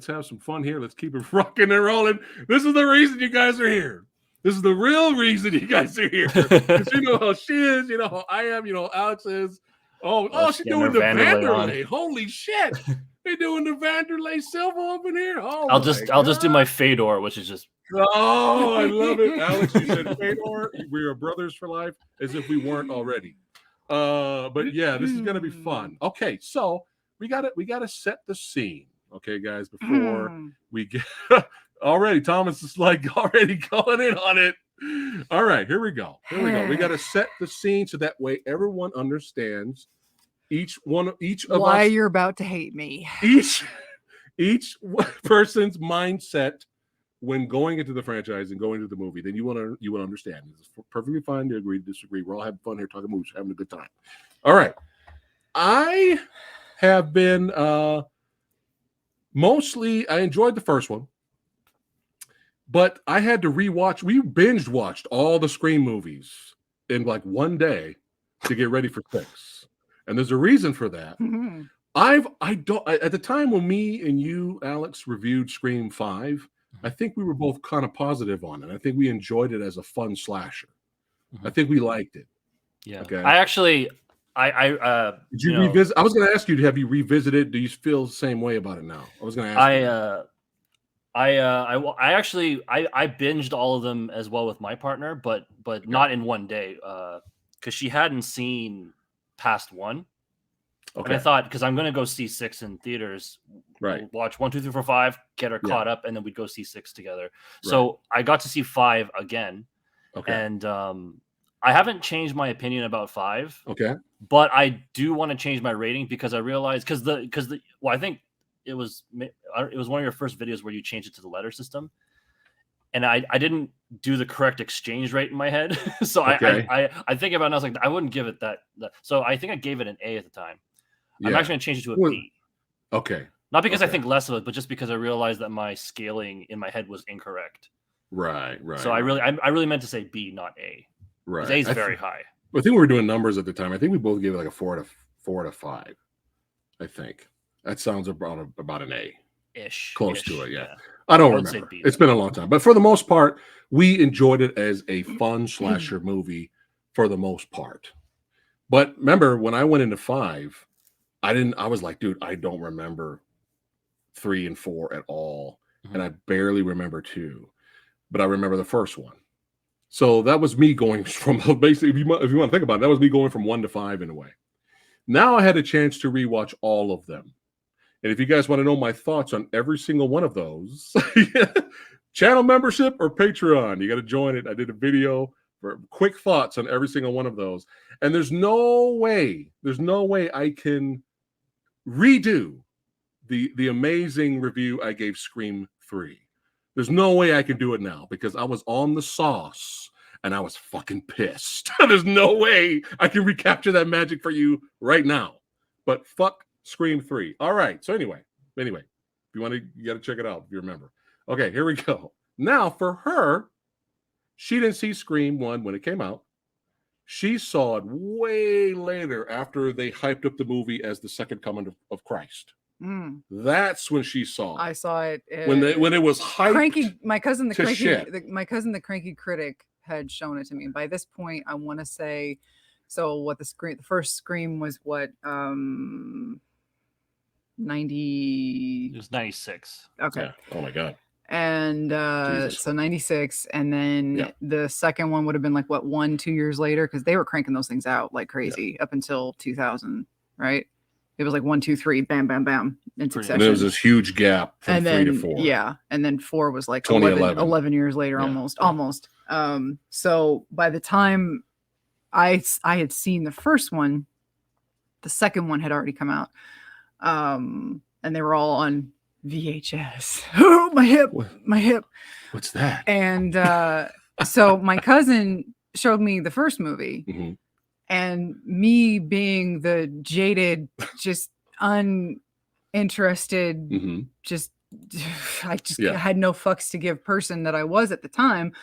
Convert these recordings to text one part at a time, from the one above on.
Let's have some fun here. Let's keep it rocking and rolling. This is the reason you guys are here. This is the real reason you guys are here. Because you know how she is, you know how I am, you know how Alex is. She's doing the Vanderlei. Holy shit. They're doing the Vanderlei Silva up in here. I'll just do my Fedor, which is just. Oh, I love it. Alex, you said Fedor. We are brothers for life, as if we weren't already. But yeah, this is gonna be fun. Okay, so we gotta set the scene. Okay, guys, before we get already, Thomas is like already going in on it. All right, here we go. We got to set the scene so that way everyone understands each of why us, you're about to hate me. Each person's mindset when going into the franchise and going to the movie. Then you want to understand. It's perfectly fine to agree to disagree. We're all having fun here, talking movies, having a good time. All right, I have been mostly. I enjoyed the first one. But I had to rewatch. We binge watched all the Scream movies in like one day to get ready for 6, and there's a reason for that. Mm-hmm. At the time when me and you, Alex, reviewed Scream 5, I think we were both kind of positive on it. I think we enjoyed it as a fun slasher. I think we liked it. Yeah. Okay. I actually, did you revisit? I was going to ask you, have you revisited? Do you feel the same way about it now? I was going to ask you. I actually binged all of them as well with my partner, but not in one day, because she hadn't seen past 1. Okay. And I thought, because I'm going to go see 6 in theaters, right? We'll watch 1, 2, 3, 4, 5, get her caught up, and then we'd go see 6 together. Right. So I got to see 5 again. Okay. And I haven't changed my opinion about 5. Okay. But I do want to change my rating because I realized I think it was one of your first videos where you changed it to the letter system, and I didn't do the correct exchange rate in my head. So okay. I think about it and I was like, I wouldn't give it that. So I think I gave it an A at the time. Yeah. I'm actually going to change it to a B. Okay. Not because I think less of it, but just because I realized that my scaling in my head was incorrect. Right. So I really meant to say B, not A. Right. A is very high. I think we were doing numbers at the time. I think we both gave it like a 4 out of 5. I think. That sounds about an A-ish. Close to it, yeah. I don't remember. It's been a long time. But for the most part, we enjoyed it as a fun slasher movie for the most part. But remember, when I went into 5, I was like, dude, I don't remember 3 and 4 at all. Mm-hmm. And I barely remember 2. But I remember the first one. So that was me going from, basically, if you want to think about it, that was me going from 1 to 5 in a way. Now I had a chance to rewatch all of them. And if you guys want to know my thoughts on every single one of those, channel membership or Patreon, you got to join it. I did a video for quick thoughts on every single one of those. And there's no way I can redo the amazing review I gave Scream 3. There's no way I can do it now because I was on the sauce and I was fucking pissed. There's no way I can recapture that magic for you right now. But fuck Scream 3. All right. So anyway, if you want to, you got to check it out if you remember. Okay, here we go. Now for her, she didn't see Scream 1 when it came out. She saw it way later after they hyped up the movie as the second coming of Christ. That's when she saw it. I saw it when it was hyped. Cranky, my cousin the cranky critic had shown it to me. By this point, I want to say, so what the first Scream was what 90. It was 96. Okay. Yeah. Oh my god. And so 96, and then the second one would have been like what 1-2 years later because they were cranking those things out like crazy up until 2000, right? It was like 1, 2, 3, bam, bam, bam in succession. And there was this huge gap from 3 to 4. Yeah, and then 4 was like 11 years later, almost. So by the time I had seen the first one, the second one had already come out, and they were all on VHS. Oh, my hip. What's that? And so my cousin showed me the first movie. Mm-hmm. And me being the jaded, just uninterested, I had no fucks to give person that I was at the time.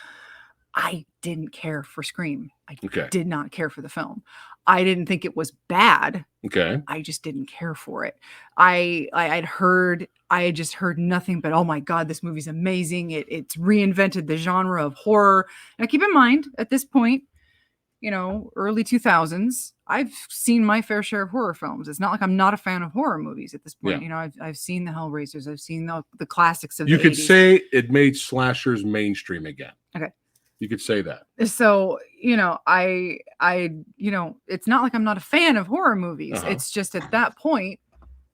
I didn't care for Scream. I did not care for the film. I didn't think it was bad. Okay. I just didn't care for it. I had just heard nothing but, oh my God, this movie's amazing. It's reinvented the genre of horror. Now keep in mind, at this point, you know, early 2000s, I've seen my fair share of horror films. It's not like I'm not a fan of horror movies at this point. Yeah. You know, I've seen the Hellraisers. I've seen the classics of the 80s. You could say it made slashers mainstream again. Okay. You could say that. So, you know, I, you know, it's not like I'm not a fan of horror movies. It's just at that point,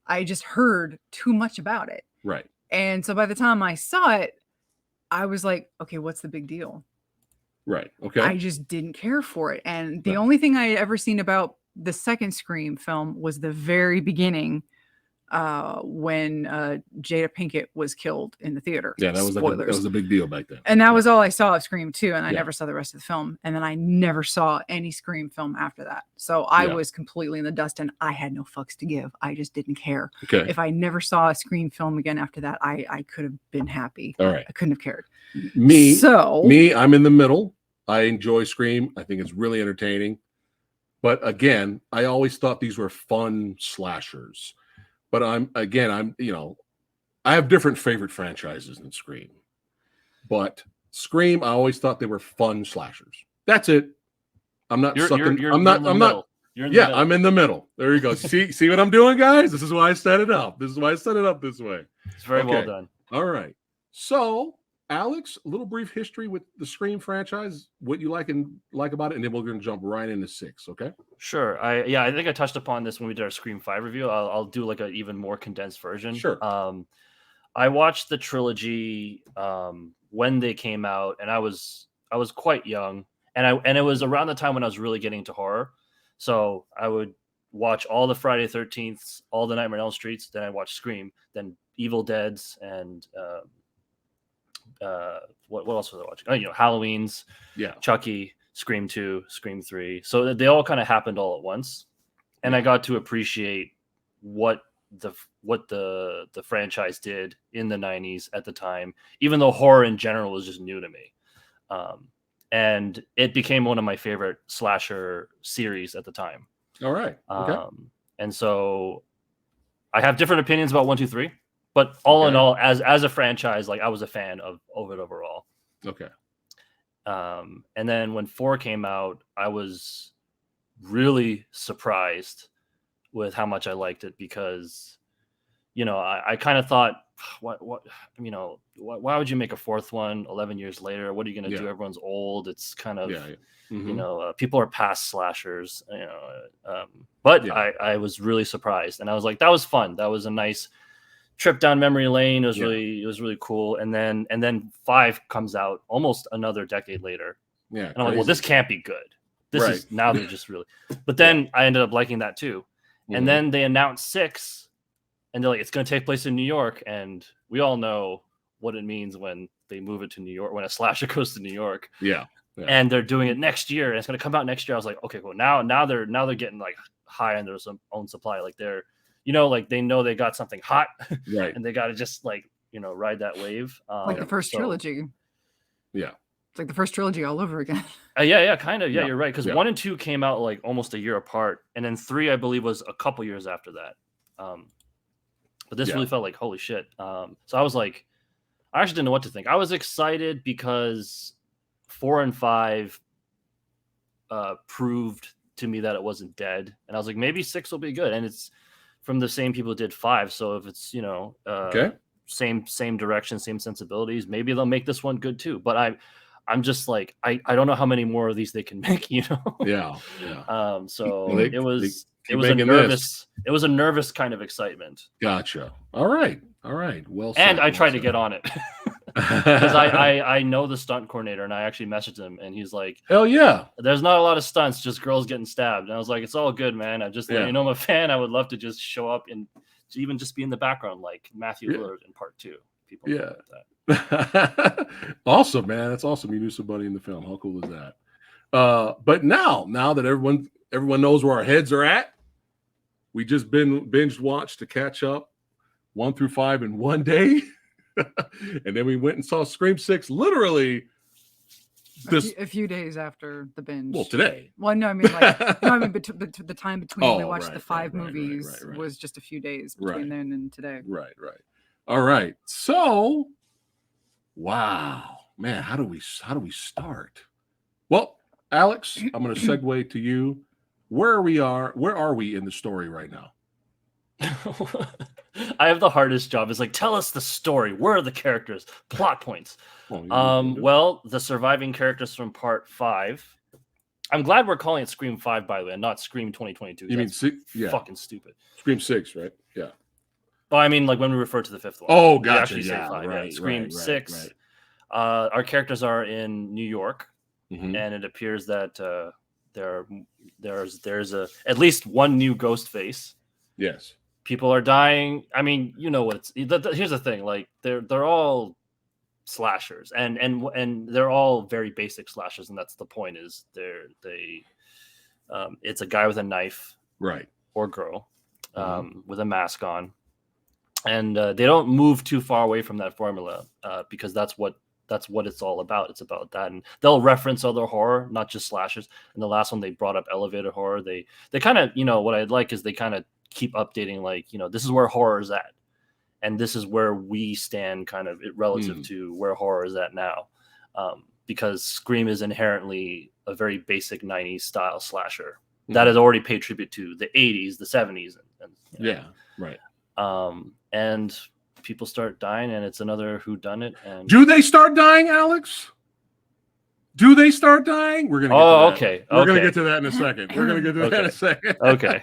I just heard too much about it. Right. And so by the time I saw it, I was like, okay, what's the big deal? Right. Okay. I just didn't care for it. And the only thing I had ever seen about the second Scream film was the very beginning, when Jada Pinkett was killed in the theater. Yeah, that was that was a big deal back then. And that was all I saw of Scream 2, and I never saw the rest of the film. And then I never saw any Scream film after that. So I was completely in the dust, and I had no fucks to give. I just didn't care. Okay. If I never saw a Scream film again after that, I could have been happy. All right. I couldn't have cared. Me, I'm in the middle. I enjoy Scream. I think it's really entertaining. But again, I always thought these were fun slashers. But you know, I have different favorite franchises than Scream. But Scream, I always thought they were fun slashers. That's it. I'm not sucking. I'm not. I'm in the middle. There you go. see what I'm doing, guys? This is why I set it up. This way. It's very well done. All right. So, Alex, a little brief history with the Scream franchise, what you like about it, and then we're going to jump right into 6, okay? Sure. I think I touched upon this when we did our Scream 5 review. I'll do like an even more condensed version. Sure. I watched the trilogy when they came out, and I was quite young, and it was around the time when I was really getting into horror. So I would watch all the Friday 13th, all the Nightmare on Elm Streets, then I watched Scream, then Evil Dead's, and what else was I watching? Oh, you know, Halloween's, Chucky, Scream 2, Scream 3. So they all kind of happened all at once, and I got to appreciate what the franchise did in the 90s at the time, even though horror in general was just new to me. And it became one of my favorite slasher series at the time. All right. Okay. And so I have different opinions about 1, 2, 3. But all in all, as a franchise, like I was a fan of it overall. Okay. And then when 4 came out, I was really surprised with how much I liked it because, you know, I kind of thought, what, you know, why would you make a 4th one 11 years later? What are you going to do? Everyone's old. It's kind of, you know, people are past slashers, you know, but I was really surprised, and I was like, that was fun. That was a nice trip down memory lane. It was really cool. And then 5 comes out almost another decade later. Yeah. And I'm like, well, this can't be good. This is now they're just really, but then I ended up liking that too. And then they announced 6 and they're like, it's going to take place in New York. And we all know what it means when they move it to New York, when a slasher goes to New York. Yeah. And they're doing it next year, and it's going to come out next year. I was like, okay, cool. Now they're getting like high on their own supply. Like they're, you know, like they know they got something hot, right? And they got to just like, you know, ride that wave. Like the first trilogy. Yeah. It's like the first trilogy all over again. Yeah, kind of. Yeah, you're right. Because 1 and 2 came out like almost a year apart, and then 3, I believe, was a couple years after that. But this really felt like holy shit. So I was like, I actually didn't know what to think. I was excited because 4 and 5 proved to me that it wasn't dead, and I was like, maybe 6 will be good, and it's from the same people who did 5. So if it's, you know, same direction, same sensibilities, maybe they'll make this one good too. But I'm just like, I don't know how many more of these they can make, you know? Yeah. So it was a nervous kind of excitement. Gotcha. All right. Well said. And I tried to get on it because I know the stunt coordinator, and I actually messaged him, and he's like, hell yeah, there's not a lot of stunts, just girls getting stabbed. And I was like, it's all good, man. I just, you know, I'm a fan. I would love to just show up and even just be in the background like Matthew Lillard in Part 2. People that. Awesome, man. That's awesome. You knew somebody in the film. How cool is that? But now that everyone knows where our heads are at, we just binge watched to catch up 1 through 5 in one day. And then we went and saw Scream 6 literally a few days after the binge. Well, today. Well, no, I mean the time between we watched the 5 movies was just a few days between then and today. Right. All right. So, wow, man, how do we start? Well, Alex, I'm going to segue to you. Where are we in the story right now? I have the hardest job. It's like, tell us the story. Where are the characters? Plot points. Well, the surviving characters from part 5. I'm glad we're calling it Scream 5, by the way, and not Scream 2022. You mean 6? Yeah. Fucking stupid. Scream 6, right? Yeah. Oh, I mean, like when we refer to the 5th one. Oh, gotcha. Actually say 5. Right, Scream 6. Right. Our characters are in New York, and it appears that there's at least one new ghost face. Yes. People are dying. I mean, you know what? Here's the thing: like they're all slashers, and they're all very basic slashers, and that's the point. Is it's a guy with a knife, right, or girl, with a mask on, and they don't move too far away from that formula because that's what it's all about. It's about that, and they'll reference other horror, not just slashers. And the last one they brought up elevator horror. They kind of, what I'd like is they kind of keep updating, like, this is where horror is at, and this is where we stand kind of relative to where horror is at now, because Scream is inherently a very basic 90s style slasher that has already paid tribute to the 80s, the 70s, and people start dying, and it's another whodunit. And do they start dying, Alex? Do they start dying? We're gonna get We're gonna get to that in a second. We're gonna get to that in a second. Okay.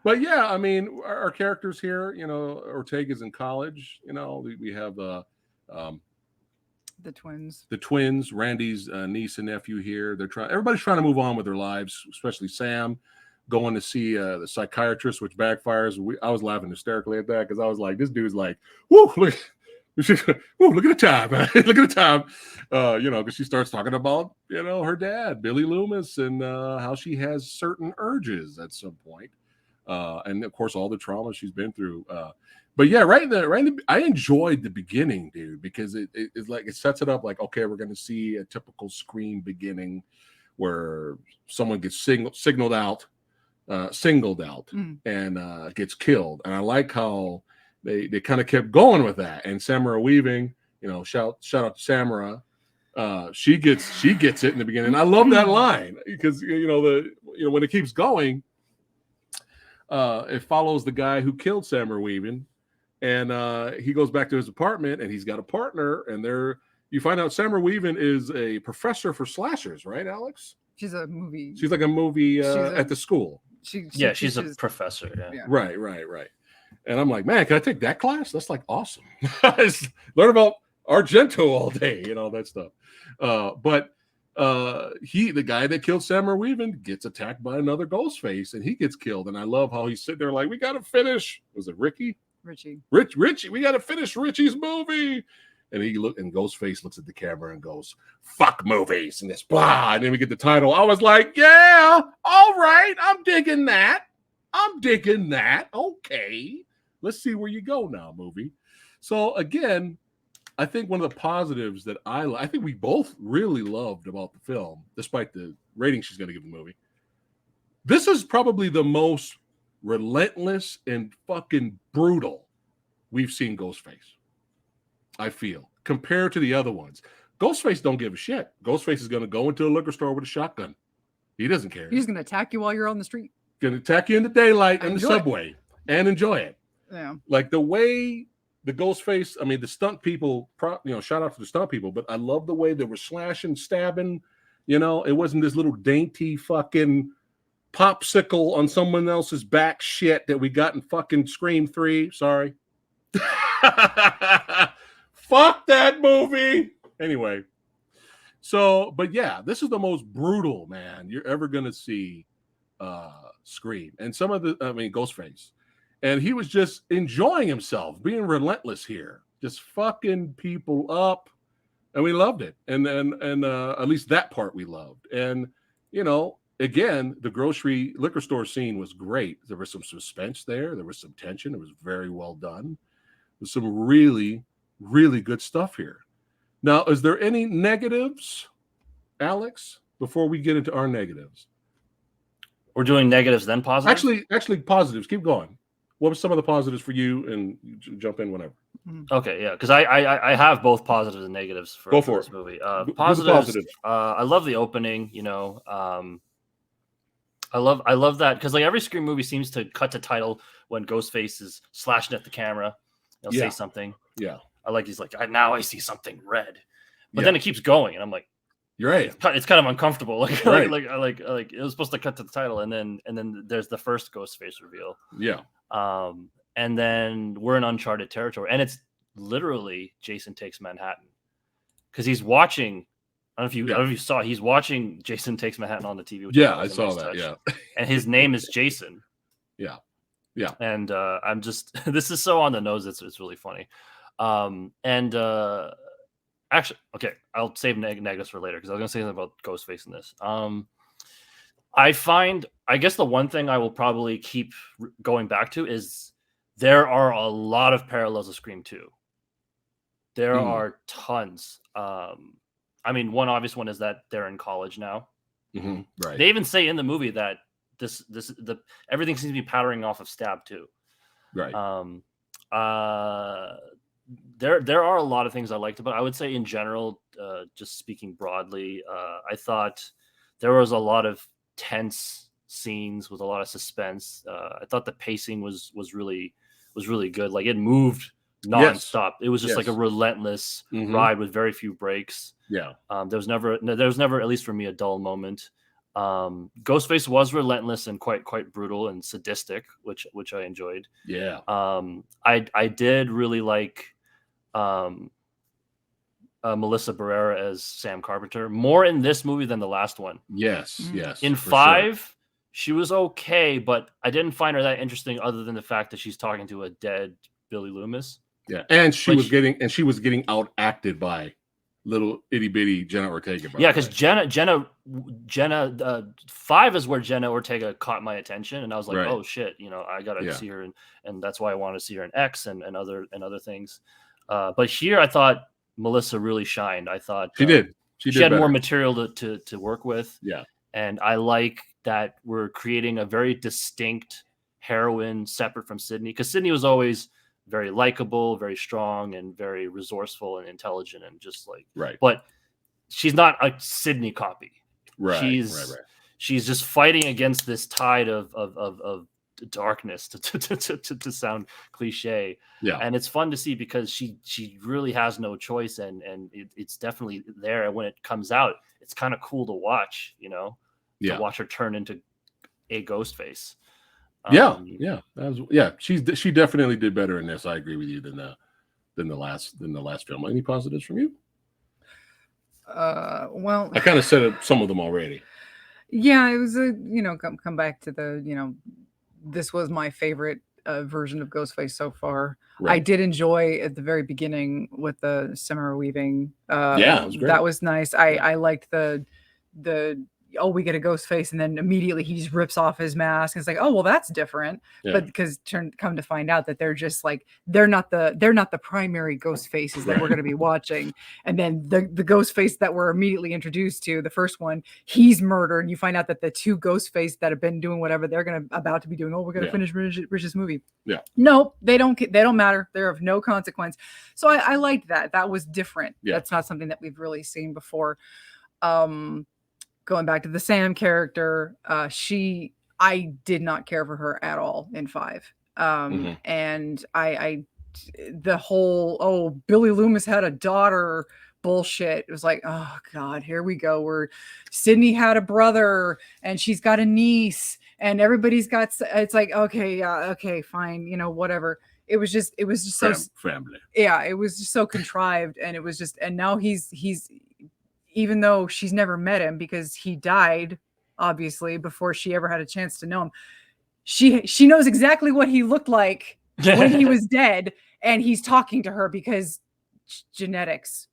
But yeah, I mean, our characters here, Ortega's in college. We have the twins, Randy's niece and nephew here. Everybody's trying to move on with their lives, especially Sam, going to see the psychiatrist, which backfires. I was laughing hysterically at that because I was like, this dude's like, whoo, look at the time, man. Look at the time. Because she starts talking about, her dad, Billy Loomis, and how she has certain urges at some point. And of course, all the trauma she's been through. But yeah, I enjoyed the beginning, dude, because it's like it sets it up like, okay, we're going to see a typical Scream beginning where someone gets singled out, and gets killed. And I like how they kind of kept going with that. And Samurai Weaving, shout out to Samurai. She gets it in the beginning. And I love that line because when it keeps going. It follows the guy who killed Samurai Weaving, and he goes back to his apartment, and he's got a partner, and you find out Samurai Weaving is a professor for slashers, right, Alex? She's like a movie at the school. She's a professor. Yeah. Right. And I'm like, man, can I take that class? That's like awesome. Learn about Argento all day, that stuff. But the guy that killed Samurai Weaving gets attacked by another ghost face, and he gets killed. And I love how he's sitting there like, we got to finish. Was it Richie? Richie. We got to finish Richie's movie. And Ghostface looks at the camera and goes, fuck movies, and this blah. And then we get the title. I was like, yeah, all right. I'm digging that. Okay. Let's see where you go now, movie. So again, I think one of the positives that I think we both really loved about the film, despite the rating she's going to give the movie, this is probably the most relentless and fucking brutal we've seen Ghostface, I feel, compared to the other ones. Ghostface don't give a shit. Ghostface is going to go into a liquor store with a shotgun. He doesn't care. He's going to attack you while you're on the street. Going to attack you in the daylight and the subway and enjoy it. Yeah. Like the way the Ghostface, I mean, the stunt people, shout out to the stunt people, but I love the way they were slashing, stabbing. It wasn't this little dainty fucking popsicle on someone else's back shit that we got in fucking Scream 3. Sorry. Fuck that movie. Anyway. So, but yeah, this is the most brutal, man, you're ever going to see Scream. And Ghostface. And he was just enjoying himself, being relentless here, just fucking people up, and we loved it. And at least that part we loved. And again, the liquor store scene was great. There was some suspense there. There was some tension. It was very well done. There's some really, really good stuff here. Now, is there any negatives, Alex, before we get into our negatives? We're doing negatives then positives? Actually positives. Keep going. What were some of the positives for you? And you jump in whenever. Okay, yeah, because I have both positives and negatives for this movie. Positives. I love the opening. You know, I love that because like every Scream movie seems to cut to title when Ghostface is slashing at the camera. He'll say something. Yeah, I like he's like now I see something red, but then it keeps going, and I'm like, you're right. It's kind of uncomfortable. Like it was supposed to cut to the title, and then there's the first Ghostface reveal. Yeah. And then we're in uncharted territory, and it's literally Jason Takes Manhattan because he's watching. I don't know if you saw. He's watching Jason Takes Manhattan on the TV. Which I saw that. Yeah, and his name is Jason. Yeah. And I'm just this is so on the nose. It's really funny. Actually, okay, I'll save negatives for later because I was gonna say something about Ghostface in this. I guess the one thing I will probably keep going back to is there are a lot of parallels of Scream 2. There are tons. I mean, one obvious one is that they're in college now. Mm-hmm. Right. They even say in the movie that everything seems to be powdering off of Stab 2. Right. There are a lot of things I liked about it. I would say in general, just speaking broadly, I thought there was a lot of tense scenes with a lot of suspense. I thought the pacing was really good. Like it moved nonstop. It was just like a relentless ride with very few breaks. Yeah. There was never, at least for me, a dull moment. Ghostface was relentless and quite brutal and sadistic, which I enjoyed. Yeah. I did really like Melissa Barrera as Sam Carpenter more in this movie than the last one. Yes. In 5, she was okay, but I didn't find her that interesting other than the fact that she's talking to a dead Billy Loomis. Yeah, and she was getting out acted by little itty bitty Jenna Ortega. Yeah, because Jenna 5 is where Jenna Ortega caught my attention, and I was like, oh shit, I gotta see her, and that's why I want to see her in X and other things. But here, I thought Melissa really shined. I thought she did. She had more material to work with. Yeah, and I like that we're creating a very distinct heroine separate from Sydney, because Sydney was always very likable, very strong, and very resourceful and intelligent, and just like But she's not a Sydney copy. She's just fighting against this tide of darkness to sound cliche. Yeah, and it's fun to see because she really has no choice, and it's definitely there. And when it comes out, it's kind of cool to watch. To watch her turn into a Ghostface. She definitely did better in this. I agree with you than the last film. Any positives from you? Well, I kind of said some of them already. Yeah, it was come back to the this was my favorite version of Ghostface so far. Right. I did enjoy at the very beginning with the samurai weaving. It was great. That was nice. I liked the we get a ghost face, and then immediately he just rips off his mask. And it's like, oh well, that's different. Yeah. But because come to find out that they're just like they're not the primary ghost faces that we're going to be watching. And then the ghost face that we're immediately introduced to, the first one, he's murdered. And you find out that the two ghost face that have been doing whatever they're about to be doing. Oh, we're going to finish Rich's movie. Yeah. No, they don't matter. They're of no consequence. So I liked that. That was different. Yeah. That's not something that we've really seen before. Going back to the Sam character, I did not care for her at all in 5. And I the whole, Billy Loomis had a daughter bullshit. It was like, oh God, here we go. Where Sydney had a brother and she's got a niece and everybody's got, it's like, okay, yeah, okay, fine. Whatever. It was just so family. Yeah. It was just so contrived. And it was just, and now he's, even though she's never met him because he died, obviously, before she ever had a chance to know him, she knows exactly what he looked like when he was dead, and he's talking to her because genetics.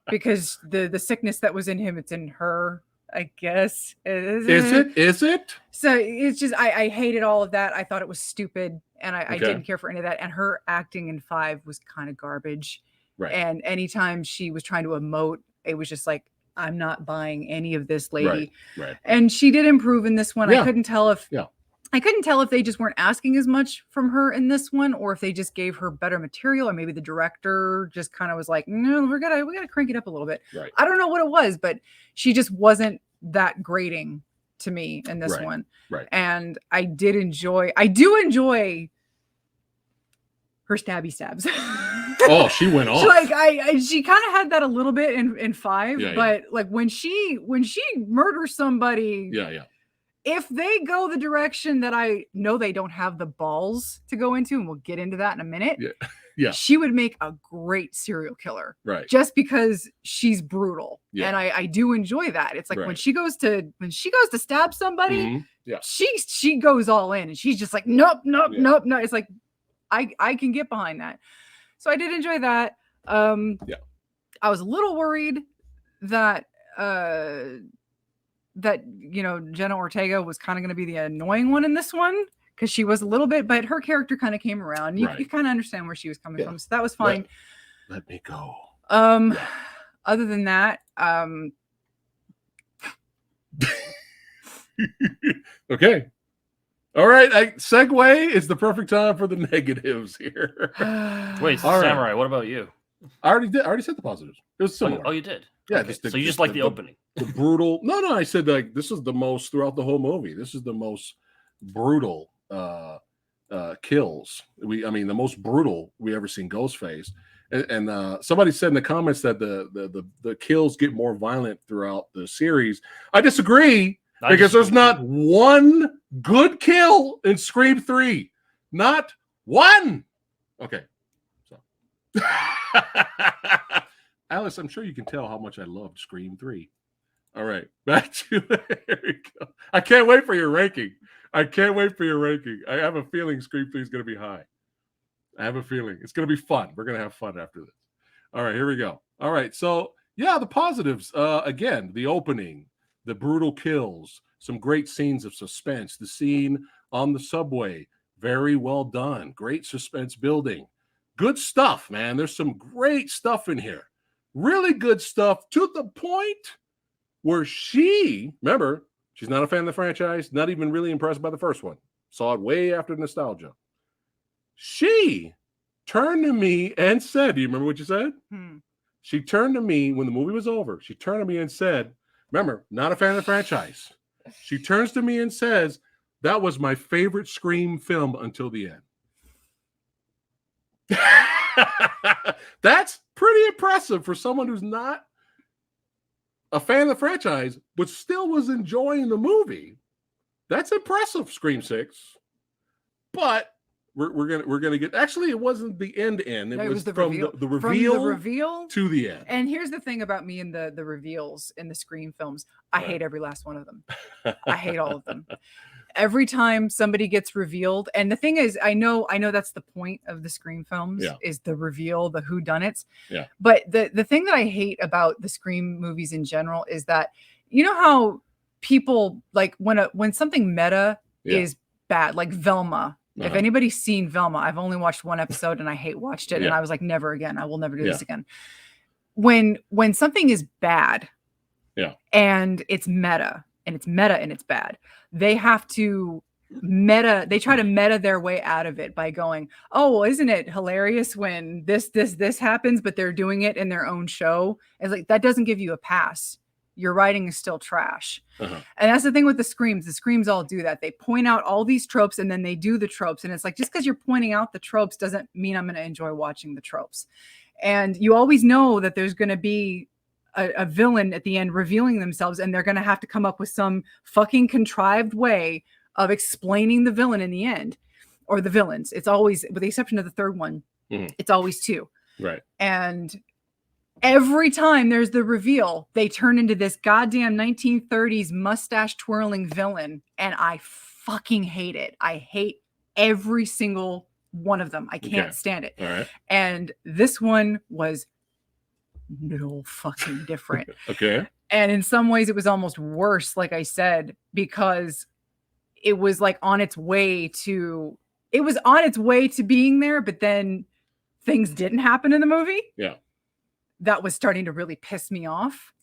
Because the sickness that was in him, it's in her, I guess. Is it? So it's just I hated all of that. I thought it was stupid, and I didn't care for any of that. And her acting in 5 was kind of garbage. Right. And anytime she was trying to emote, it was just like I'm not buying any of this lady. Right. And she did improve in this one. Yeah. I couldn't tell if they just weren't asking as much from her in this one, or if they just gave her better material, or maybe the director just kind of was like, no, we gotta crank it up a little bit. Right. I don't know what it was, but she just wasn't that grating to me in this one. Right. And I do enjoy her stabby stabs. Oh, she went off. She kind of had that a little bit in 5, but like when she murders somebody, if they go the direction that I know they don't have the balls to go into, and we'll get into that in a minute. She would make a great serial killer. Right. Just because she's brutal. Yeah. And I do enjoy that. It's like when she goes to stab somebody, she goes all in, and she's just like, nope. It's like I can get behind that. So I did enjoy that. I was a little worried that Jenna Ortega was kind of going to be the annoying one in this one, because she was a little bit, but her character kind of came around. You kind of understand where she was coming from, so that was fine. Let me go. Other than that, okay. All right, segue is the perfect time for the negatives here. Wait, Samurai, what about you? I already said the positives. It was similar. Oh, you did? Yeah. Okay. So you just like the opening. The brutal. No, I said like this is the most throughout the whole movie. This is the most brutal kills. The most brutal we ever seen Ghostface. And somebody said in the comments that the kills get more violent throughout the series. I disagree. Because there's not one good kill in Scream 3. Not one. Okay. So, Alice, I'm sure you can tell how much I loved Scream 3. All right. Back to there we go. I can't wait for your ranking. I have a feeling Scream 3 is going to be high. I have a feeling. It's going to be fun. We're going to have fun after this. All right. Here we go. All right. So, the positives. Again, the opening. The brutal kills, some great scenes of suspense. The scene on the subway, very well done. Great suspense building. Good stuff, man. There's some great stuff in here. Really good stuff to the point where remember, she's not a fan of the franchise, not even really impressed by the first one. Saw it way after nostalgia. She turned to me and said, do you remember what you said? She turned to me when the movie was over. She turned to me and said, remember, not a fan of the franchise. She turns to me and says, that was my favorite Scream film until the end. That's pretty impressive for someone who's not a fan of the franchise, but still was enjoying the movie. That's impressive, Scream 6. But we're gonna get. Actually, it wasn't the end. It was from the reveal to the end. And here's the thing about me and the reveals in the Scream films. I hate every last one of them. I hate all of them. Every time somebody gets revealed, and the thing is, I know that's the point of the Scream films is the reveal, the whodunits. Yeah. But the thing that I hate about the Scream movies in general is that you know how people like when something meta is bad, like Velma. If anybody's seen Velma, I've only watched one episode and I watched it and I was like, never again. I will never do this again. When something is bad, and it's meta and it's bad, they have to they try to meta their way out of it by going, oh, well, isn't it hilarious when this happens, but they're doing it in their own show? It's like, that doesn't give you a pass. Your writing is still trash. And that's the thing with the Screams. The Screams all do that. They point out all these tropes and then they do the tropes. And it's like, just because you're pointing out the tropes doesn't mean I'm going to enjoy watching the tropes. And you always know that there's going to be a villain at the end revealing themselves, and they're going to have to come up with some fucking contrived way of explaining the villain in the end, or the villains. It's always, with the exception of the third one, it's always two. Right. And every time there's the reveal, they turn into this goddamn 1930s mustache twirling villain. And I fucking hate it. I hate every single one of them. I can't stand it. All right. And this one was no fucking different. Okay. And in some ways it was almost worse, like I said, because it was like on its way to being there, but then things didn't happen in the movie. Yeah. That was starting to really piss me off.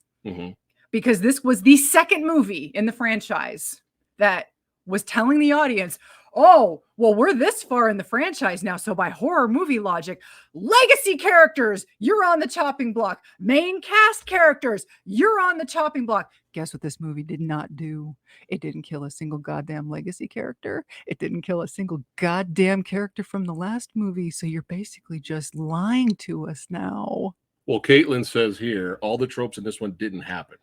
Because this was the second movie in the franchise that was telling the audience, oh, well, we're this far in the franchise now. So by horror movie logic, legacy characters, you're on the chopping block. Main cast characters, you're on the chopping block. Guess what this movie did not do? It didn't kill a single goddamn legacy character. It didn't kill a single goddamn character from the last movie. So you're basically just lying to us now. Well, Caitlin says here, all the tropes in this one didn't happen.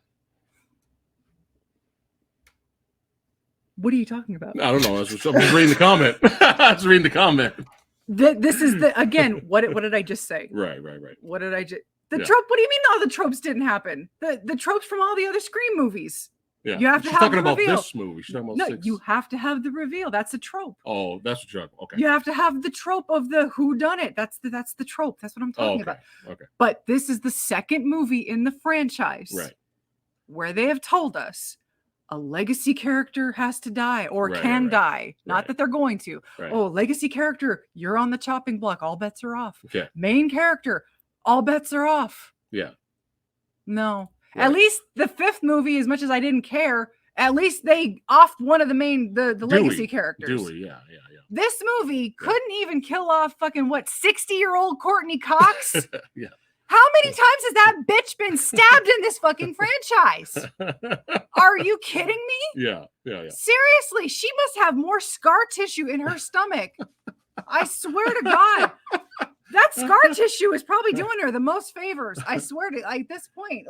What are you talking about? I don't know. I'm just reading the comment. I was reading the comment. This is again. What did I just say? Right. What did I just? The trope. What do you mean all the tropes didn't happen? The tropes from all the other Scream movies. Yeah. You have to have talking the about reveal. This movie. She's talking about 6. You have to have the reveal. That's a trope. Oh, that's a trope. Okay. You have to have the trope of the whodunit. That's the trope. That's what I'm talking about. Okay. But this is the second movie in the franchise, right, where they have told us a legacy character has to die or can die. Not that they're going to. Right. Oh, legacy character, you're on the chopping block. All bets are off. Okay. Main character, all bets are off. Yeah. No. Right. At least the 5th movie, as much as I didn't care, at least they offed one of the main, the legacy characters. Dewey, yeah. This movie couldn't even kill off fucking 60-year-old Courtney Cox? Yeah. How many times has that bitch been stabbed in this fucking franchise? Are you kidding me? Yeah. Seriously, she must have more scar tissue in her stomach. I swear to God. That scar tissue is probably doing her the most favors. I swear to, at this point,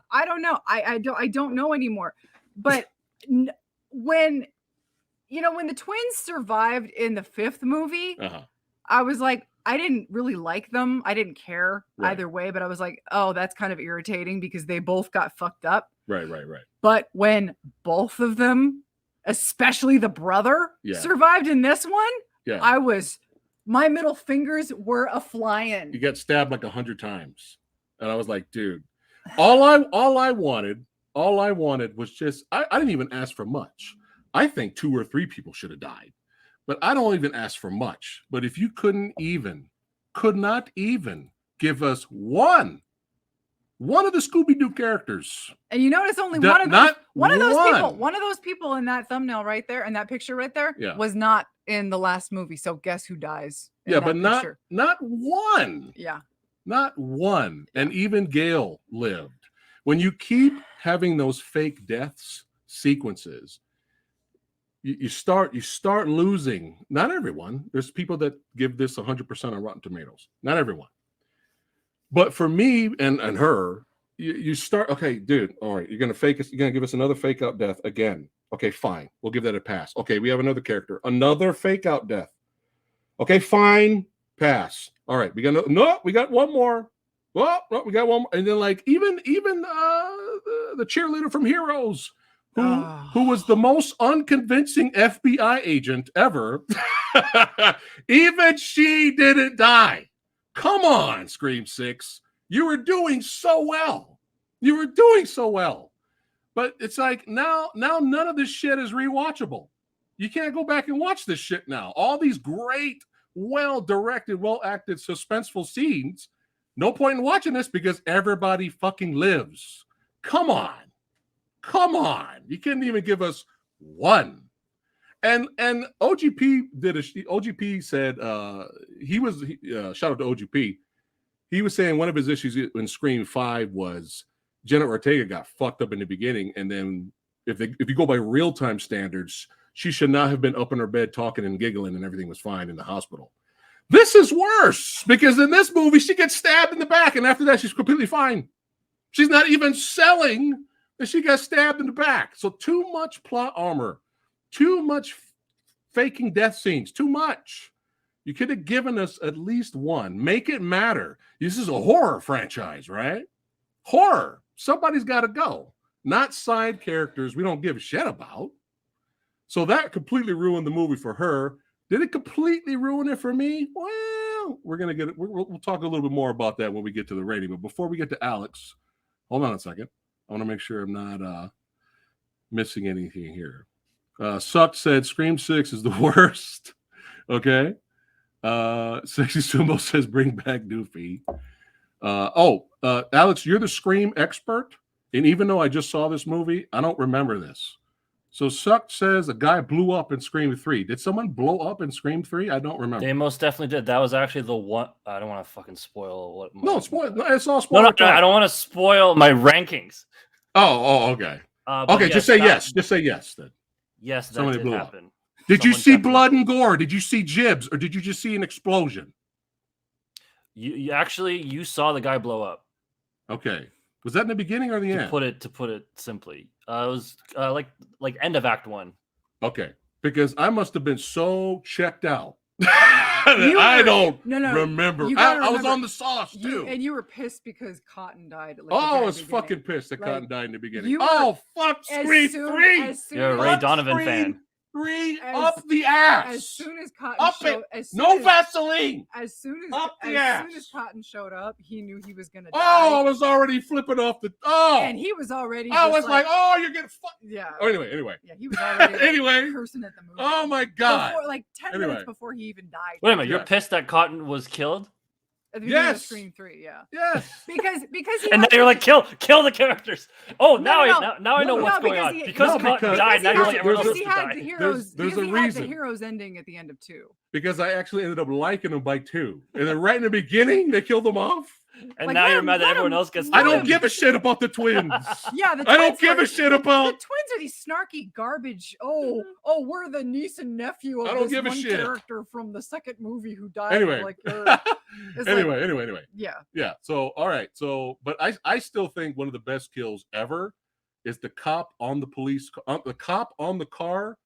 I don't know. I don't know anymore. But when the twins survived in the 5th movie, I was like, I didn't really like them. I didn't care either way, but I was like, oh, that's kind of irritating because they both got fucked up. Right. But when both of them, especially the brother, survived in this one, my middle fingers were a-flying. You got stabbed like 100 times. And I was like, dude, all I wanted was just, I didn't even ask for much. I think 2 or 3 people should have died. But I don't even ask for much. But if you could not even give us one of the Scooby-Doo characters. And you notice only one of those people in that thumbnail right there, and that picture right there, was not in the last movie. So guess who dies? But not one. Yeah. Not one. And even Gail lived. When you keep having those fake deaths sequences, you start losing. Not everyone. There's people that give this 100% on Rotten Tomatoes. Not everyone. But for me and her, you start, okay, dude, all right, you're going to give us another fake out death again. Okay, fine. We'll give that a pass. Okay, we have another character. Another fake out death. Okay, fine. Pass. All right, we got one more. Well, we got one more. And then even the cheerleader from Heroes, who was the most unconvincing FBI agent ever, even she didn't die. Come on, Scream 6. You were doing so well. But it's like now none of this shit is rewatchable. You can't go back and watch this shit now. All these great, well-directed, well-acted, suspenseful scenes. No point in watching this because everybody fucking lives. Come on. You couldn't even give us one. And OGP OGP said shout out to OGP. He was saying one of his issues in Scream 5 was Jenna Ortega got fucked up in the beginning, and then if you go by real-time standards, she should not have been up in her bed talking and giggling and everything was fine in the hospital. This is worse because in this movie she gets stabbed in the back, and after that she's completely fine. She's not even selling that she got stabbed in the back. So too much plot armor. Too much faking death scenes. Too much. You could have given us at least one. Make it matter. This is a horror franchise, right? Horror. Somebody's got to go. Not side characters we don't give a shit about. So that completely ruined the movie for her. Did it completely ruin it for me? Well, we're going to get it. We'll talk a little bit more about that when we get to the rating. But before we get to Alex, hold on a second. I want to make sure I'm not missing anything here. Suck said Scream 6 is the worst. Okay. Sexy Sumo says bring back Doofy. Alex, you're the Scream expert. And even though I just saw this movie, I don't remember this. So Suck says a guy blew up in Scream 3. Did someone blow up in Scream 3? I don't remember. They most definitely did. That was actually the one. I don't want to fucking spoil what. No, it's all spoiler. No, I don't want to spoil my rankings. Oh, okay. Okay, just say yes. Just say yes then. Yes, that did happen. Did you see blood and gore? Did you see jibs, or did you just see an explosion? You actually saw the guy blow up. Okay. Was that in the beginning or the end? To put it simply, it was like end of Act 1. Okay, because I must have been so checked out. I don't remember. I was on the sauce too, and you were pissed because Cotton died. I was fucking pissed that Cotton died in the beginning. Fuck Scream 3! You're a Ray Donovan fan. 3 up the ass. As soon as Cotton Vaseline. As soon as Cotton showed up, he knew he was gonna die. I was already flipping off the. And he was already. I was like, you're getting fucked. Yeah. Oh, anyway. Yeah, he was already anyway cursing at the movie. Oh my god! Before, 10 minutes before he even died. Wait a minute, you're pissed that Cotton was killed? At the beginning of Scream 3, yeah. Yes. Because and now you're like, kill the characters. Oh, now I know what's going on. Because Cotton died, now you're like, everyone else had the heroes. There's a reason. The heroes ending at the end of 2. Because I actually ended up liking them by 2, and then right in the beginning they killed them off. And now you're mad that everyone else gets. I don't give a shit about the twins. Yeah, I don't give a shit about the twins. Are these snarky garbage? Oh, we're the niece and nephew of this one character from the second movie who died. Anyway, anyway. Yeah. So all right. So, but I still think one of the best kills ever is the cop on the cop on the car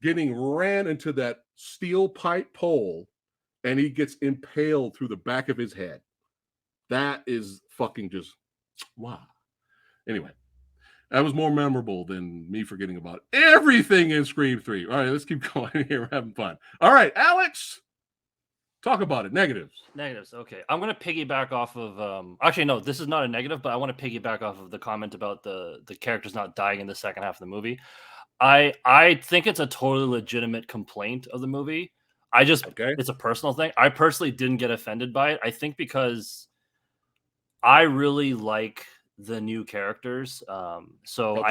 getting ran into that steel pipe pole, and he gets impaled through the back of his head. That is fucking just wow. Anyway, that was more memorable than me forgetting about everything in Scream 3. All right, let's keep going here. We're having fun. All right, Alex, talk about it. Negatives. Okay. I'm going to piggyback off of actually, no, this is not a negative, but I want to piggyback off of the comment about the characters not dying in the second half of the movie. I think it's a totally legitimate complaint of the movie. It's a personal thing. I personally didn't get offended by it. I think because I really like the new characters. I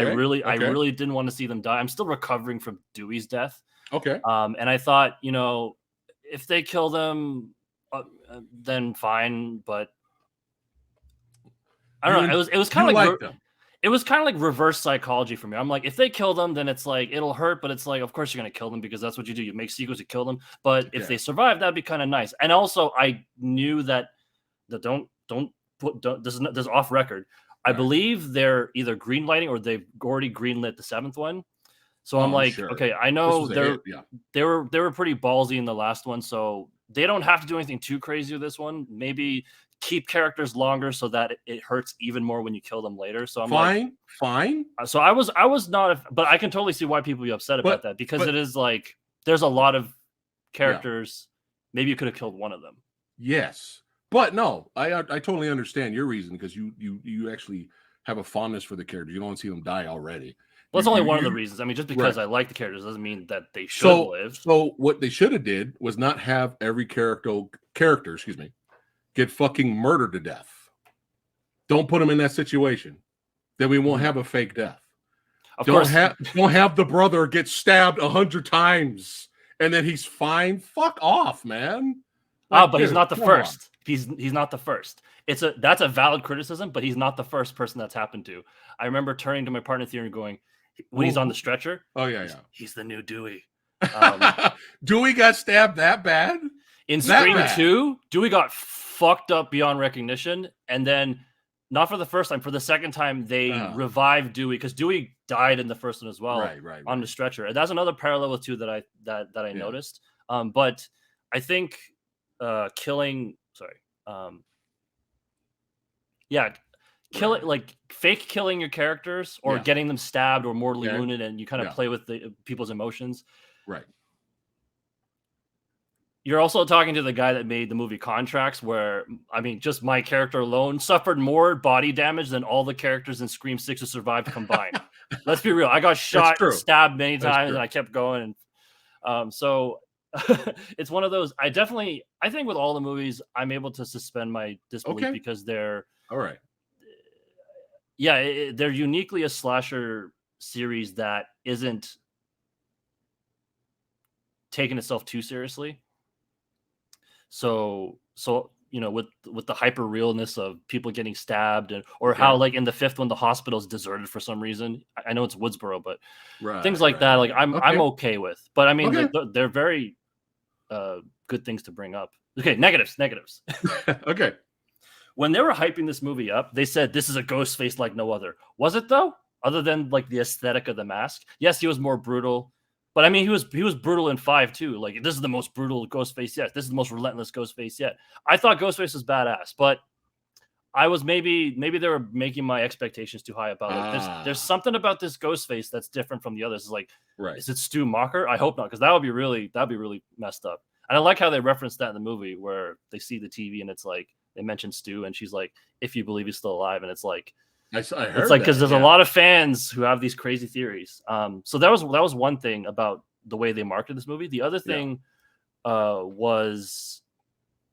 really didn't want to see them die. I'm still recovering from Dewey's death. Okay. And I thought, if they kill them, then fine. But I don't know. It was kind of like it was kind of like reverse psychology for me. I'm like, if they kill them, then it's like it'll hurt, but it's like, of course you're gonna kill them because that's what you do. You make sequels, you kill them. But if they survive, that'd be kind of nice. And also, I knew that there's off record. I believe they're either greenlighting or they've already greenlit the 7th one. So I'm like, okay, I know they were pretty ballsy in the last one, so they don't have to do anything too crazy with this one. Maybe keep characters longer so that it hurts even more when you kill them later. So I'm fine. So I was not, but I can totally see why people be upset about that because it is like there's a lot of characters. Maybe you could have killed one of them. Yes. But no, I totally understand your reason because you actually have a fondness for the characters. You don't want to see them die already. Well, it's only one of the reasons. I mean, just because I like the characters doesn't mean that they should live. So what they should have did was not have every character, get fucking murdered to death. Don't put them in that situation. Then we won't have a fake death. Don't have the brother get stabbed 100 times and then he's fine. Fuck off, man. But he's not the first. He's not the first. That's a valid criticism, but he's not the first person that's happened to. I remember turning to my partner in theater and going, when he's on the stretcher, he's the new Dewey. Dewey got stabbed that bad? In Scream 2, Dewey got fucked up beyond recognition, and then not for the first time, for the second time, they revived Dewey because Dewey died in the first one as well, on the stretcher. And that's another parallel with 2 that I noticed. But I think fake killing your characters or getting them stabbed or mortally wounded, and you kind of play with the people's emotions. Right. You're also talking to the guy that made the movie Contracts, where, I mean, just my character alone suffered more body damage than all the characters in Scream 6 who survived combined. Let's be real. I got shot, stabbed many times, and I kept going. And so it's one of those. I think with all the movies, I'm able to suspend my disbelief because they're all right. Yeah, they're uniquely a slasher series that isn't taking itself too seriously. So with the hyper realness of people getting stabbed or how like in the fifth one the hospital's deserted for some reason. I know it's Woodsboro, but things like that, like I'm okay with. But I mean, they're very good things to bring up. Okay, negatives. Okay. When they were hyping this movie up, they said this is a ghost face like no other. Was it though? Other than like the aesthetic of the mask, yes, he was more brutal. But I mean, he was brutal in 5 too. Like, this is the most brutal Ghostface yet. This is the most relentless Ghostface yet. I thought Ghostface was badass, but I was maybe they were making my expectations too high about it. There's something about this Ghostface that's different from the others. It's like, is it Stu Macher? I hope not, because that'd be really messed up. And I like how they referenced that in the movie where they see the TV and it's like they mention Stu and she's like, if you believe he's still alive, and it's like. I heard it's like because there's a lot of fans who have these crazy theories. So that was one thing about the way they marketed this movie. The other thing was,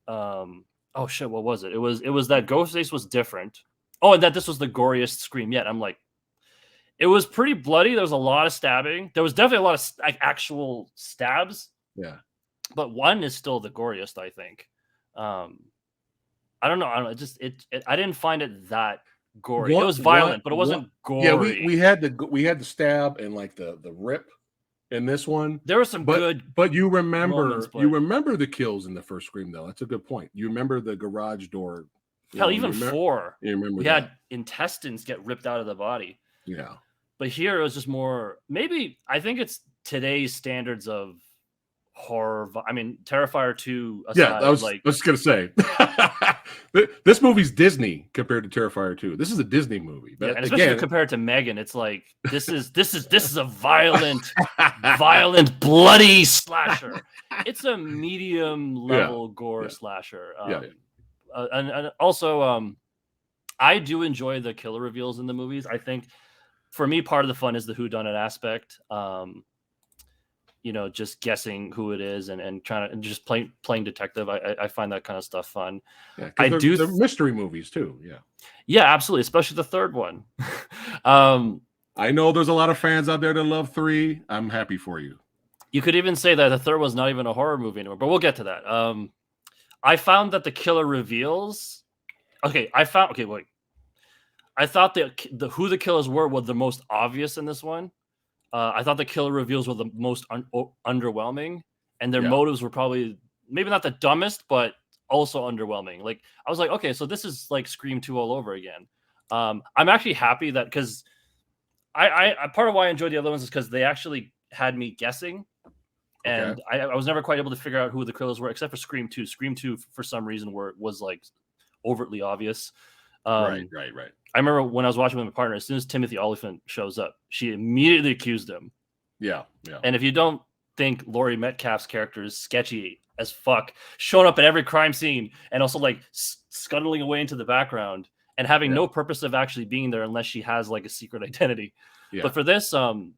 oh shit, what was it? It was that Ghostface was different. Oh, and that this was the goriest Scream yet. I'm like, it was pretty bloody. There was a lot of stabbing. There was definitely a lot of actual stabs. Yeah, but 1 is still the goriest, I think. I don't know. I didn't find it that gory. It was violent, but it wasn't gory. Yeah, we had the stab and like the rip in this one. There was some good, but you remember the kills in the first Scream though. That's a good point. You remember the garage door. Hell, even 4. You remember we had intestines get ripped out of the body. Yeah, but here it was just more. Maybe I think it's today's standards of horror. I mean, Terrifier 2 aside, I was just gonna say this movie's Disney compared to Terrifier 2. This is a Disney movie, but and especially compared to Megan, it's like this is a violent bloody slasher. It's a medium level gore slasher. And also I do enjoy the killer reveals in the movies. I think for me part of the fun is the whodunit aspect. Just guessing who it is and trying to just playing detective. I find that kind of stuff fun. Yeah, they're mystery movies too. Yeah, absolutely. Especially the third one. I know there's a lot of fans out there that love 3. I'm happy for you. You could even say that the third one's not even a horror movie anymore, but we'll get to that. I found that the killer reveals. Wait. I thought the who the killers were the most obvious in this one. I thought the killer reveals were the most underwhelming, and their motives were probably maybe not the dumbest, but also underwhelming. Like I was like, okay, so this is like Scream 2 all over again. I'm actually happy that because I part of why I enjoyed the other ones is because they actually had me guessing, and I was never quite able to figure out who the killers were except for Scream 2. Scream 2 for some reason was like overtly obvious. Right. I remember when I was watching with my partner, as soon as Timothy Olyphant shows up, she immediately accused him. Yeah. And if you don't think Laurie Metcalf's character is sketchy as fuck, showing up at every crime scene and also like scuttling away into the background and having no purpose of actually being there unless she has like a secret identity. Yeah. But for this, Dermot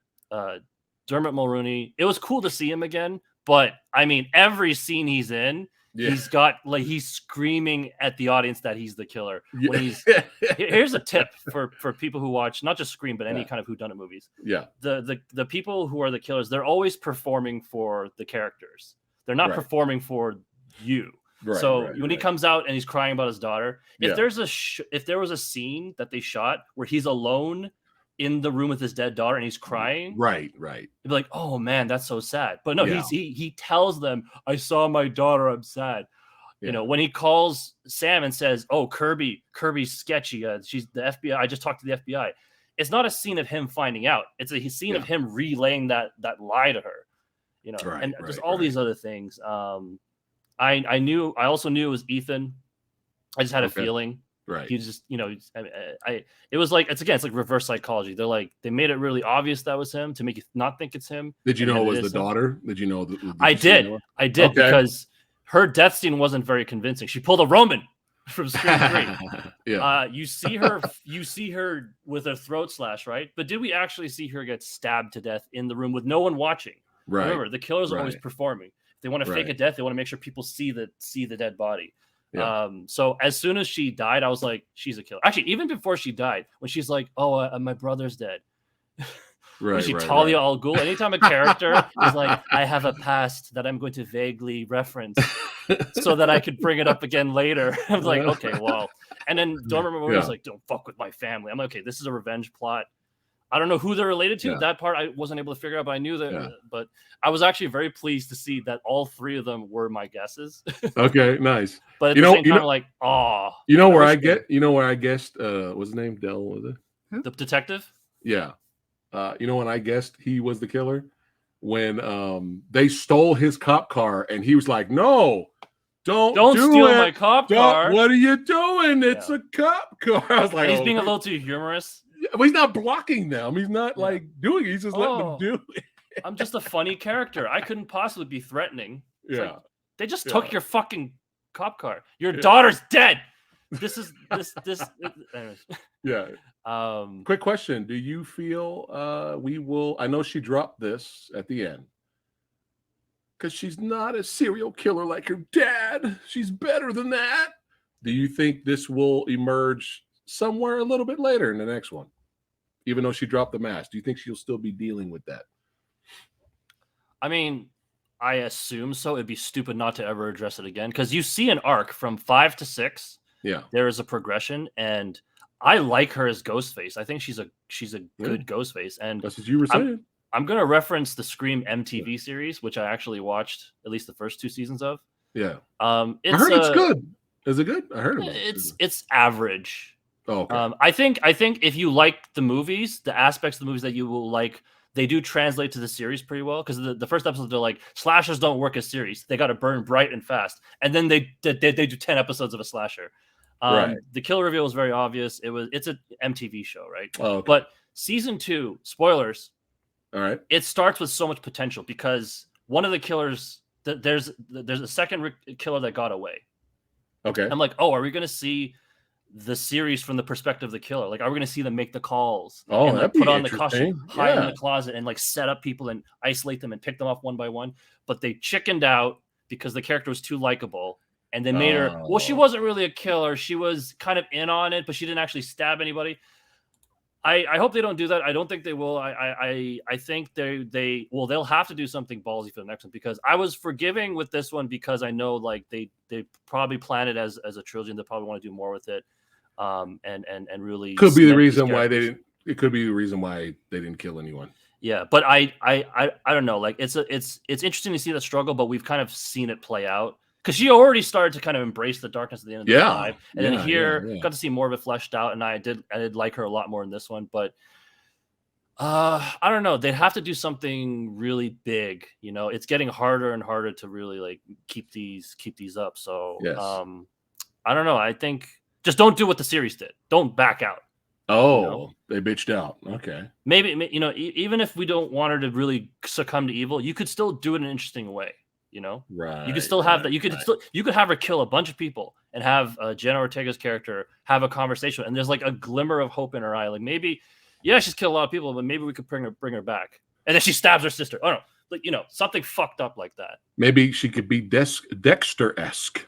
Mulroney, it was cool to see him again. But I mean, every scene he's in, he's got like he's screaming at the audience that he's the killer. When he's here's a tip for people who watch not just Scream but any kind of whodunit movies. Yeah, the people who are the killers, they're always performing for the characters. They're not performing for you. When he comes out and he's crying about his daughter, if there was a scene that they shot where he's alone in the room with his dead daughter and he's crying, right, you'd be like, oh man, that's so sad. But no, he tells them, I saw my daughter, I'm sad. When he calls Sam and says, oh, Kirby's sketchy, she's the FBI, I just talked to the FBI. It's not a scene of him finding out, it's a scene of him relaying that lie to her. There's all these other things. I also knew it was Ethan. I just had a feeling. Right. He just, it was like, it's like reverse psychology. They made it really obvious that was him to make you not think it's him. Did you know it was the daughter? Did you know? I did because her death scene wasn't very convincing. She pulled a Roman from Scream 3. You see her with her throat slash, right? But did we actually see her get stabbed to death in the room with no one watching? Right. Remember, the killers are always performing. If they want to fake a death, they want to make sure people see the dead body. Yeah. So as soon as she died, I was like, she's a killer. Actually, even before she died, when she's like, "Oh, my brother's dead." Right. She right. Talia al Ghul. Anytime a character is like, "I have a past that I'm going to vaguely reference," so that I could bring it up again later. I was like, okay, well. And then don't remember when he's like, "Don't fuck with my family." I'm like, okay, this is a revenge plot. I don't know who they're related to. That part I wasn't able to figure out, but I knew that. But I was actually very pleased to see that all three of them were my guesses. Okay, nice. But at the same time, like, oh, you know where I guessed what's his name? Dell, was it? The detective? Yeah. You know when I guessed he was the killer? When they stole his cop car and he was like, "No, don't steal my cop car. What are you doing? It's a cop car." I was like, he's being a little too humorous. But he's not blocking them. He's not like doing it. He's just letting them do it. I'm just a funny character. I couldn't possibly be threatening. It's like, they just took your fucking cop car. Your daughter's dead. This is this. Anyways. Yeah. Quick question: do you feel we will? I know she dropped this at the end because she's not a serial killer like her dad. She's better than that. Do you think this will emerge somewhere a little bit later in the next one, even though she dropped the mask? Do you think she'll still be dealing with that? I mean, I assume so. It'd be stupid not to ever address it again, because you see an arc from 5 to 6. Yeah, there is a progression, and I like her as Ghostface. I think she's a good Ghostface, and that's what you were saying. I'm going to reference the Scream MTV series, which I actually watched at least the first 2 seasons of. Yeah, I heard it's good. Is it good? I heard about it. It's average. Oh, okay. I think if you like the movies, the aspects of the movies that you will like, they do translate to the series pretty well. Because the first episode, they're like, slashers don't work as series. They got to burn bright and fast. And then they do 10 episodes of a slasher. Right. The kill reveal was very obvious. It's an MTV show, right? Oh, okay. But season 2, spoilers. All right. It starts with so much potential because one of the killers, there's a second killer that got away. Okay. I'm like, oh, are we going to see the series from the perspective of the killer? Like, are we going to see them make the calls? Oh, and that'd put be on the costume, hide yeah. in the closet, and like set up people and isolate them and pick them off one by one? But they chickened out because the character was too likable. And they made her, well, she wasn't really a killer. She was kind of in on it, but she didn't actually stab anybody. I hope they don't do that. I don't think they will. I think they'll have to do something ballsy for the next one, because I was forgiving with this one because I know like they probably plan it as a trilogy and they probably want to do more with it. And really could be the reason why they didn't. It could be the reason why they didn't kill anyone. Yeah, but I don't know. Like it's interesting to see the struggle, but we've kind of seen it play out. Because she already started to kind of embrace the darkness at the end of the 5. And then here, got to see more of it fleshed out, and I did like her a lot more in this one. But I don't know. They'd have to do something really big. You know, it's getting harder and harder to really like keep these up. So I don't know. I think just don't do what the series did. Don't back out. Oh, they bitched out. Okay. Maybe, you know, even if we don't want her to really succumb to evil, you could still do it in an interesting way. You know, right? You could still have that. You could have her kill a bunch of people and have Jenna Ortega's character have a conversation, and there's like a glimmer of hope in her eye. Like maybe, she's killed a lot of people, but maybe we could bring her back. And then she stabs her sister. Oh no, like something fucked up like that. Maybe she could be Dexter-esque,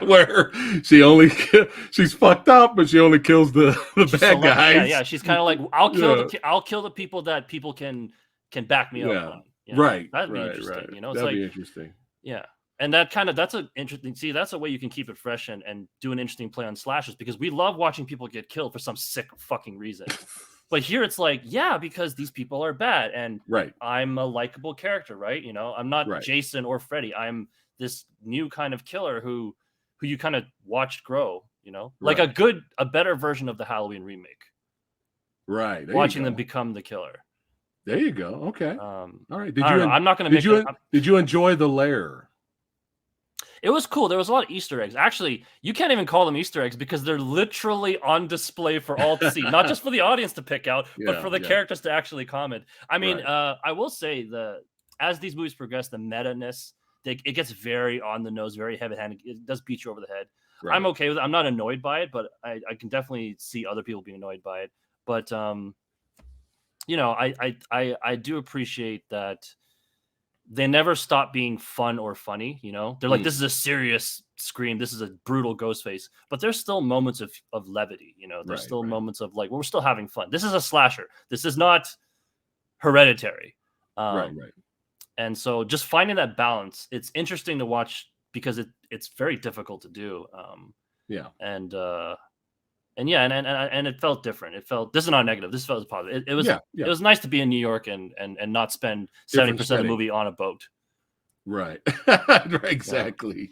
where she's fucked up, but she only kills the bad guys. Yeah. She's kind of like I'll kill the people that people can back me up on. Right. That'd be interesting. Right. It's that'd like be interesting. Yeah. And that's an interesting. See, that's a way you can keep it fresh and do an interesting play on slashers, because we love watching people get killed for some sick fucking reason. But here it's like, because these people are bad, and I'm a likable character, right? I'm not Jason or Freddy. I'm this new kind of killer who you kind of watched grow. Like a better version of the Halloween remake. Right. Watching them become the killer. There you go. Okay. All right. I'm not going to make. Did you enjoy the lair? It was cool. There was a lot of Easter eggs. Actually, you can't even call them Easter eggs because they're literally on display for all to see, not just for the audience to pick out, but for the characters to actually comment. I mean, I will say as these movies progress, the meta-ness, it gets very on the nose, very heavy-handed. It does beat you over the head. Right. I'm okay with it. I'm not annoyed by it, but I can definitely see other people being annoyed by it. But I do appreciate that they never stop being fun or funny. You know, they're like, this is a serious Scream, this is a brutal Ghostface, but there's still moments of levity. You know, there's still moments of like, we're still having fun. This is a slasher. This is not Hereditary. Right. And so just finding that balance, it's interesting to watch because it's very difficult to do. And it felt different. It felt, this is not negative. This felt positive. It was nice to be in New York and not spend 70% of the movie on a boat. Right. Exactly.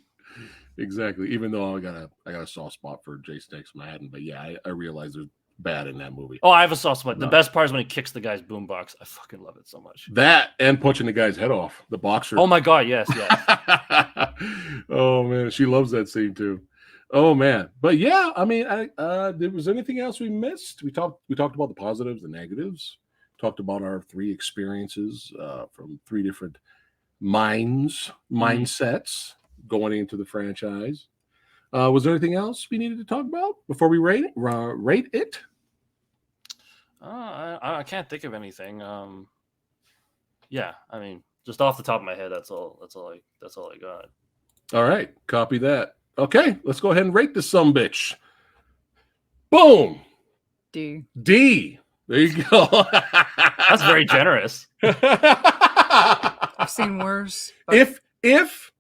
Exactly. Even though I got a soft spot for Jason Takes Manhattan, but yeah, I realize there's bad in that movie. Oh, I have a soft spot. The best part is when he kicks the guy's boombox. I fucking love it so much. That and punching the guy's head off, the boxer. Oh my god, yes. Oh man, she loves that scene too. Oh man, but yeah, I mean, was anything else we missed? We talked about the positives, the negatives. Talked about our 3 experiences from 3 different mindsets going into the franchise. Was there anything else we needed to talk about before we rate it? I can't think of anything. Yeah, I mean, just off the top of my head, that's all I got. All right, copy that. Okay, let's go ahead and rate this sumbitch. Boom. D. There you go. That's very generous. I've seen worse. If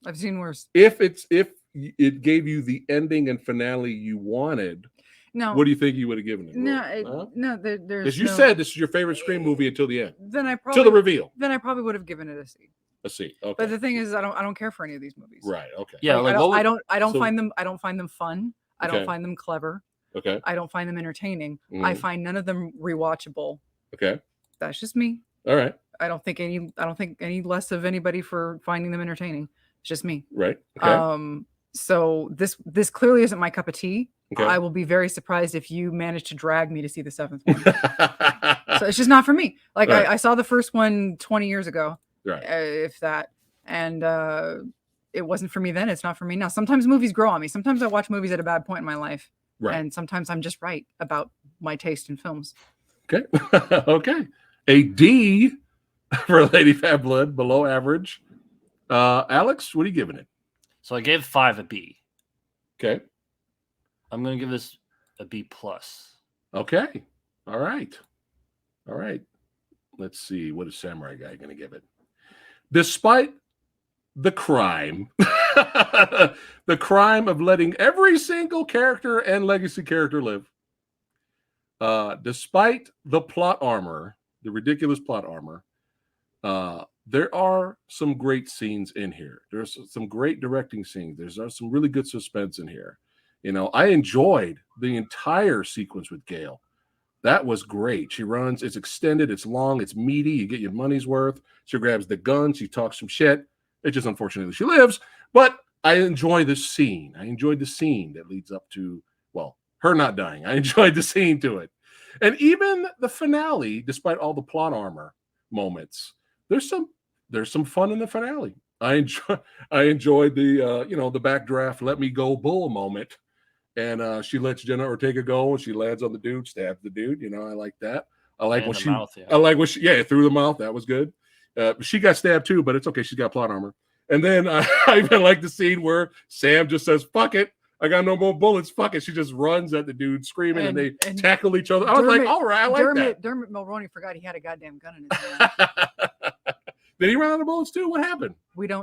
I've seen worse. If it gave you the ending and finale you wanted, what do you think you would have given it? No, there's. Because you said this is your favorite Scream movie until the end. Then I probably till the reveal. Then I probably would have given it a C. A C. Okay. But the thing is, I don't care for any of these movies. Right. Okay. Yeah. Like, I don't find them fun. I don't find them clever. Okay. I don't find them entertaining. I find none of them rewatchable. Okay. That's just me. All right. I don't think any less of anybody for finding them entertaining. It's just me. Right. Okay. So this clearly isn't my cup of tea. Okay. I will be very surprised if you manage to drag me to see the 7th one. So it's just not for me. Like right. I saw the first one 20 years ago, right? If that, and it wasn't for me then. It's not for me now. Sometimes movies grow on me. Sometimes I watch movies at a bad point in my life, right? And sometimes I'm just right about my taste in films. Okay. Okay. A D for Lady Fat Blood, below average. Alex, what are you giving it? So I gave 5 a B. Okay. I'm going to give this a B plus. Okay. All right. Let's see. What is Samurai Guy going to give it? Despite the crime, the crime of letting every single character and legacy character live, despite the plot armor, the ridiculous plot armor, there are some great scenes in here. There's some great directing scenes. There's some really good suspense in here. You know, I enjoyed the entire sequence with Gail. That was great. She runs, it's extended, it's long, it's meaty. You get your money's worth. She grabs the gun, she talks some shit. It's just unfortunately she lives. But I enjoy this scene. I enjoyed the scene that leads up to, well, her not dying. I enjoyed the scene to it. And even the finale, despite all the plot armor moments, there's some fun in the finale. I enjoyed the the backdraft let me go bull moment. And she lets Jenna Ortega go, and she lands on the dude, stabs the dude. You know, I like that. I like when she, mouth, yeah. I like when she, through the mouth. That was good. She got stabbed too, but it's okay. She's got plot armor. And then I even like the scene where Sam just says, "Fuck it, I got no more bullets. Fuck it." She just runs at the dude screaming, and they tackle each other. I was like, all right, I like that. Dermot Mulroney forgot he had a goddamn gun in his hand. Did he run out of bullets too? What happened?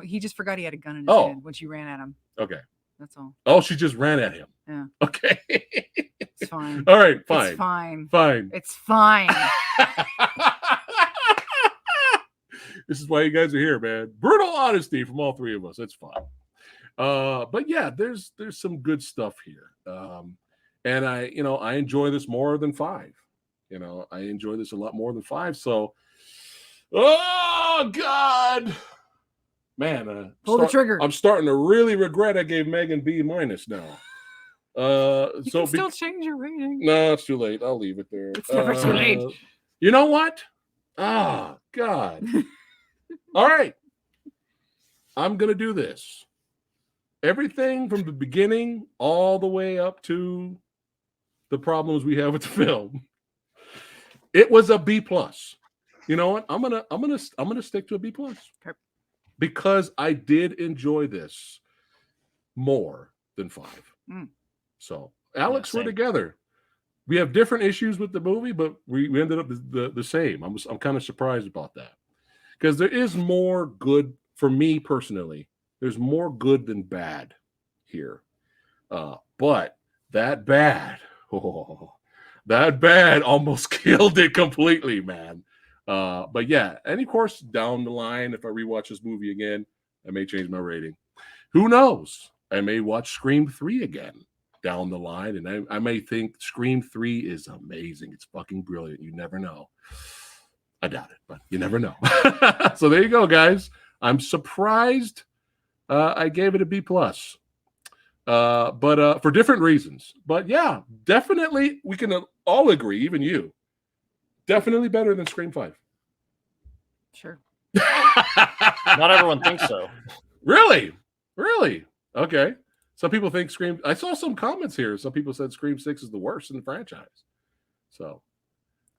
He just forgot he had a gun in his hand when she ran at him. Okay. That's all. Oh, she just ran at him. Yeah. Okay. It's fine. All right, fine. It's fine. Fine. It's fine. This is why you guys are here, man. Brutal honesty from all 3 of us. It's fine. But yeah, there's some good stuff here. And I enjoy this more than 5. You know, I enjoy this a lot more than 5. So, oh God. Man, pull the trigger. I'm starting to really regret I gave Megan B- now. You can still change your rating. No, it's too late. I'll leave it there. It's never too late. You know what? Ah, God. All right. I'm going to do this. Everything from the beginning all the way up to the problems we have with the film. It was a B+. You know what? I'm gonna stick to a B+. Okay. because I did enjoy this more than 5. So Alex, we're together. We have different issues with the movie, but we ended up the same. I'm kind of surprised about that, because there is more good for me personally. There's more good than bad here, but that bad almost killed it completely, man. But yeah, and of course, down the line, if I rewatch this movie again, I may change my rating. Who knows? I may watch Scream 3 again down the line, and I may think Scream 3 is amazing. It's fucking brilliant. You never know. I doubt it, but you never know. So there you go, guys. I'm surprised I gave it a B+. But for different reasons. But yeah, definitely we can all agree, even you, definitely better than Scream 5. Sure. Not everyone thinks so. Really? Okay. Some people think Scream. I saw some comments here. Some people said Scream 6 is the worst in the franchise. So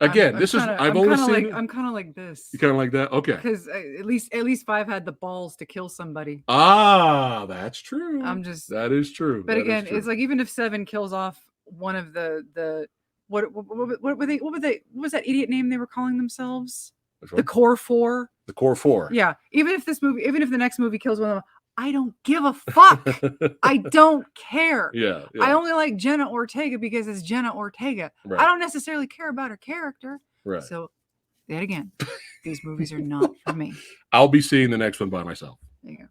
again, I'm kind of like this. You kind of like that? Okay. Because at least 5 had the balls to kill somebody. That's true. That is true. But again, it's like, even if 7 kills off one of the what was that idiot name they were calling themselves? The Core 4. The Core 4. Yeah. Even if the next movie kills one of them, I don't give a fuck. I don't care. Yeah. I only like Jenna Ortega because it's Jenna Ortega. Right. I don't necessarily care about her character. Right. So, yet again, these movies are not for me. I'll be seeing the next one by myself. There you go.